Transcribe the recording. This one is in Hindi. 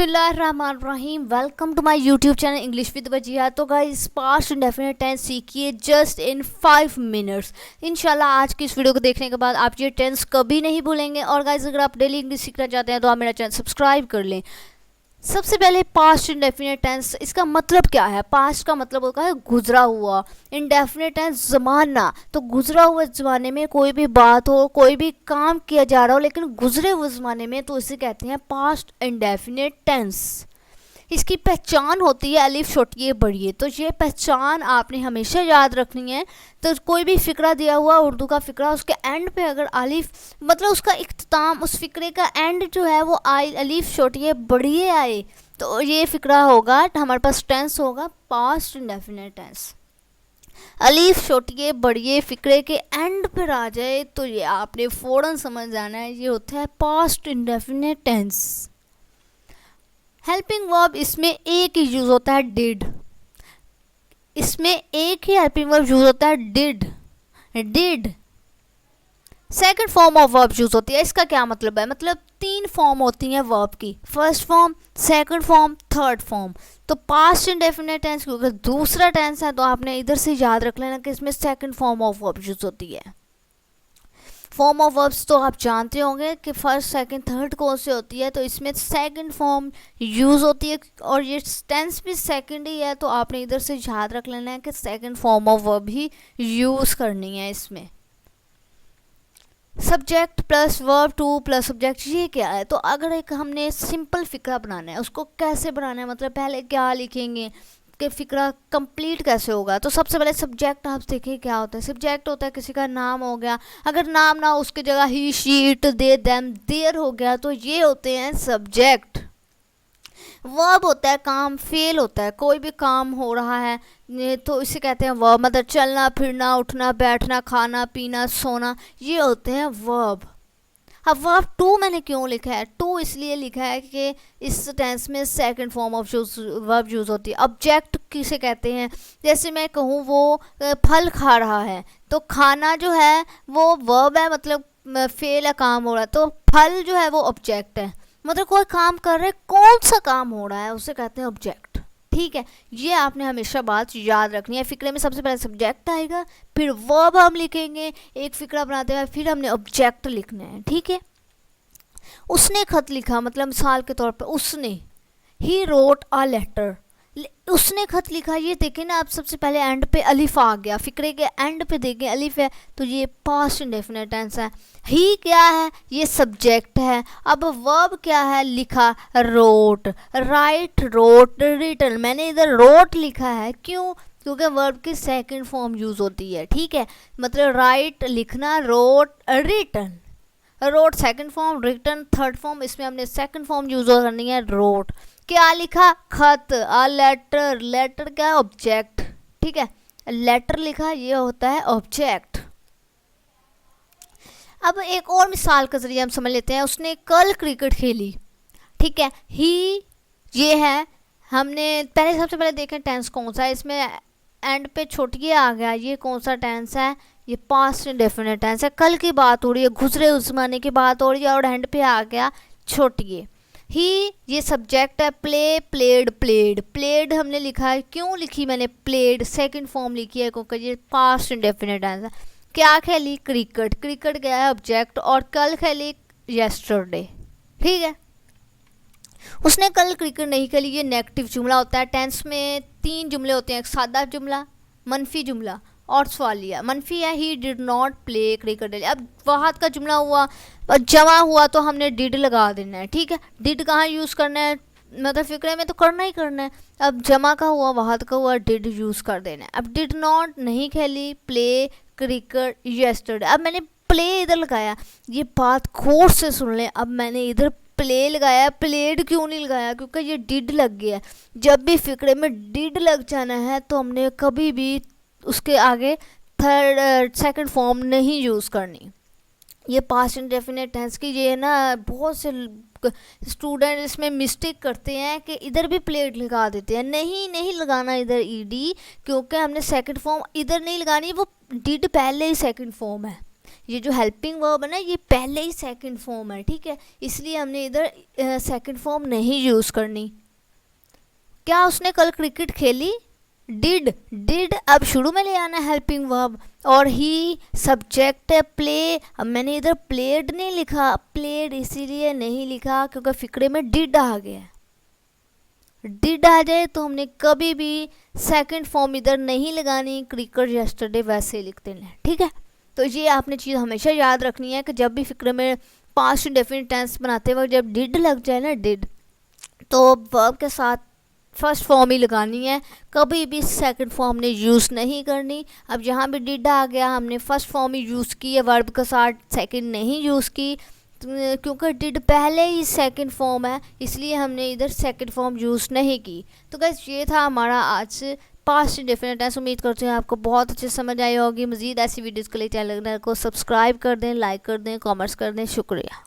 बिस्मिल्लाहिर्रहमानिर्रहीम। Welcome to my YouTube channel English with Wajiya. तो गाइस पास्ट इंडेफिनिट टेंस सीखिए जस्ट इन 5 मिनट्स। इंशाल्लाह आज की इस वीडियो को देखने के बाद आप ये टेंस कभी नहीं भूलेंगे। और गाइस अगर आप डेली इंग्लिश सीखना चाहते हैं तो आप मेरा चैनल सब्सक्राइब कर लें। सबसे पहले पास्ट इंडेफिनिट टेंस, इसका मतलब क्या है? पास्ट का मतलब होता है गुजरा हुआ। इंडेफिनिट टेंस ज़माना, तो गुजरा हुए ज़माने में कोई भी बात हो, कोई भी काम किया जा रहा हो लेकिन गुजरे हुए ज़माने में, तो इसे कहते हैं पास्ट इंडेफिनिट टेंस। इसकी पहचान होती है अलिफ छोटिए बड़िए, तो ये पहचान आपने हमेशा याद रखनी है। तो कोई भी फ़िक्रा दिया हुआ उर्दू का फ़िक्रा, उसके एंड पे अगर अलिफ मतलब उसका इख्तिताम, उस फ़िक्रे का एंड जो है वो अलिफ छोटिए बड़िए आए, तो ये फ़िक्रा होगा, हमारे पास टेंस होगा पास्ट इंडेफिनिट टेंस। अलिफ छोटिए बड़िए फ़िक्रे के एंड पर आ जाए तो ये आपने फ़ौरन समझ जाना है, ये होता है past indefinite tense. Helping verb, इसमें एक ही यूज़ होता है डिड। इसमें एक ही हेल्पिंग वर्ब यूज़ होता है did. Second form of verb use होती है। इसका क्या मतलब है? मतलब 3 फॉर्म होती हैं वर्ब की, first form, second form, third form. तो पास्ट इंडेफिनिट टेंस क्योंकि दूसरा टेंस है तो आपने इधर से याद रख लेना कि इसमें second form of verb use होती है। फॉर्म ऑफ वर्ब्स तो आप जानते होंगे कि फर्स्ट, सेकंड, थर्ड कौन से होती है, तो इसमें सेकंड फॉर्म यूज़ होती है और ये टेंस भी सेकंड ही है, तो आपने इधर से याद रख लेना है कि second form of verb he use करनी है इसमें। Subject plus verb two plus subject, ये क्या है? तो अगर एक हमने सिंपल फ़िक्रा बनाना है, उसको कैसे बनाना है, मतलब पहले क्या लिखेंगे कि फ़िक्रा कंप्लीट कैसे होगा? तो सबसे पहले सब्जेक्ट आप देखिए क्या होता है। सब्जेक्ट होता है किसी का नाम हो गया, अगर नाम ना हो उसकी जगह he, she, it, they, them, there हो गया, तो ये होते हैं सब्जेक्ट। वर्ब होता है काम, फेल होता है, कोई भी काम हो रहा है तो इसे कहते हैं वर्ब। मतलब चलना फिरना, उठना बैठना, खाना पीना, सोना, ये होते हैं वर्ब। अब वर्ब टू मैंने क्यों लिखा है? टू इसलिए लिखा है कि इस टेंस में second form of verb use होती है। ऑब्जेक्ट किसे कहते हैं? जैसे मैं कहूँ वो फल खा रहा है, तो खाना जो है वो वर्ब है, मतलब फेल है, काम हो रहा है, तो फल जो है वो ऑब्जेक्ट है। मतलब कोई काम कर रहे, कौन सा काम हो रहा है उसे कहते हैं ऑब्जेक्ट। ठीक है, ये आपने हमेशा बात याद रखनी है। फ़िक्रे में सबसे पहले सब्जेक्ट आएगा, फिर वर्ब हम लिखेंगे, एक फ़िक्रा बनाते हैं, फिर हमने ऑब्जेक्ट लिखना है। ठीक है, उसने खत लिखा, मतलब मिसाल के तौर पर उसने, ही रोट अ लेटर, उसने खत लिखा। ये देखें ना आप, सबसे पहले एंड पे अलिफ आ गया, फ़िक्रे के एंड पे देखें अलिफ है, तो ये पास्ट इंडेफिनिट टेंस है। ही क्या है? ये सब्जेक्ट है। अब वर्ब क्या है? लिखा, रोट, राइट, रोट, रिटन। मैंने इधर रोट लिखा है, क्यों? क्योंकि वर्ब की सेकंड फॉर्म यूज़ होती है। ठीक है, मतलब राइट लिखना, wrote, written. Wrote second form, written third form, इसमें हमने सेकंड फॉर्म यूज़ करनी है, रोट। क्या लिखा? खत, अ लेटर, लेटर क्या है? ऑब्जेक्ट। ठीक है, लेटर लिखा, ये होता है ऑब्जेक्ट। अब एक और मिसाल के जरिए हम समझ लेते हैं। उसने कल क्रिकेट खेली। ठीक है, ही ये है, हमने पहले सबसे पहले देखें टेंस कौन सा है। इसमें एंड पे छोटिए आ गया, ये कौन सा टेंस है? ये पास्ट इंडेफिनिट टेंस है। कल की बात हो रही है, गुजरे उस ज़माने की बात हो रही है, और एंड पे आ गया छोटिए। ही ये सब्जेक्ट है। प्ले, प्लेड, प्लेड, प्लेड हमने लिखा है, क्यों लिखी मैंने प्लेड? सेकंड फॉर्म लिखी है क्योंकि ये पास्ट इंडेफिनिट टेंस है। क्या खेली? क्रिकेट, क्रिकेट गया है ऑब्जेक्ट, और कल खेली येस्टरडे। ठीक है, उसने कल क्रिकेट नहीं खेली, ये नेगेटिव जुमला होता है। टेंस में 3 जुमले होते हैं, एक सादा जुमला, मनफी जुमला और सवालिया। मनफी है he did not play cricket. अब वाहद का जुमला हुआ और जमा हुआ तो हमने डिड लगा देना है। ठीक है, डिड कहाँ यूज़ करना है? मतलब फ़िक्रे में तो करना ही करना है। अब जमा का हुआ, वाहद का हुआ, डिड यूज़ कर देना है। अब डिड नॉट नहीं खेली, प्ले क्रिकेट येस्टरडे। अब मैंने प्ले इधर लगाया, ये बात गौर से सुन लें। अब मैंने इधर प्ले लगाया, प्लेड क्यों नहीं लगाया? क्योंकि ये डिड लग गया। जब भी फ़िक्रे में डिड लग जाना है तो हमने कभी भी उसके आगे थर्ड सेकंड फॉर्म नहीं यूज़ करनी। ये पास्ट इंडेफिनिट टेंस की ये ना बहुत से स्टूडेंट इसमें मिस्टेक करते हैं कि इधर भी प्लेड लगा देते हैं। नहीं लगाना इधर ईडी, क्योंकि हमने सेकंड फॉर्म इधर नहीं लगानी, वो डिड पहले ही सेकंड फॉर्म है। ये जो हेल्पिंग वर्ब है ना, ये पहले ही सेकंड फॉर्म है, ठीक है, इसलिए हमने इधर सेकंड फॉर्म नहीं यूज़ करनी। क्या उसने कल क्रिकेट खेली? डिड अब शुरू में ले आना हेल्पिंग वर्ब, और ही सब्जेक्ट है प्ले। अब मैंने इधर प्लेड नहीं लिखा, प्लेड इसीलिए नहीं लिखा क्योंकि फिक्रे में डिड आ गया। डिड आ जाए तो हमने कभी भी सेकंड फॉर्म इधर नहीं लगानी, क्रिकेट यस्टरडे वैसे ही लिख देना, ठीक है। तो ये आपने चीज़ हमेशा याद रखनी है कि जब भी फिक्र में पास्ट इंडेफिनिट टेंस बनाते वक्त जब डिड लग जाए ना, डिड, तो वर्ब के साथ फर्स्ट फॉर्म ही लगानी है, कभी भी सेकंड फॉर्म ने यूज़ नहीं करनी। अब जहाँ भी डिड आ गया हमने फर्स्ट फॉर्म ही यूज़ की है, वर्ब के साथ सेकंड नहीं यूज़ की, क्योंकि डिड पहले ही सेकंड फॉर्म है, इसलिए हमने इधर सेकंड फॉर्म यूज़ नहीं की। तो गाइस ये था हमारा आज पास्ट इंडेफिनिट टेंस। उम्मीद करते हैं आपको बहुत अच्छे समझ आई होगी। मज़ीद ऐसी वीडियोज़ के लिए चैनल को सब्सक्राइब कर दें, लाइक कर दें, कमेंट्स कर दें। शुक्रिया।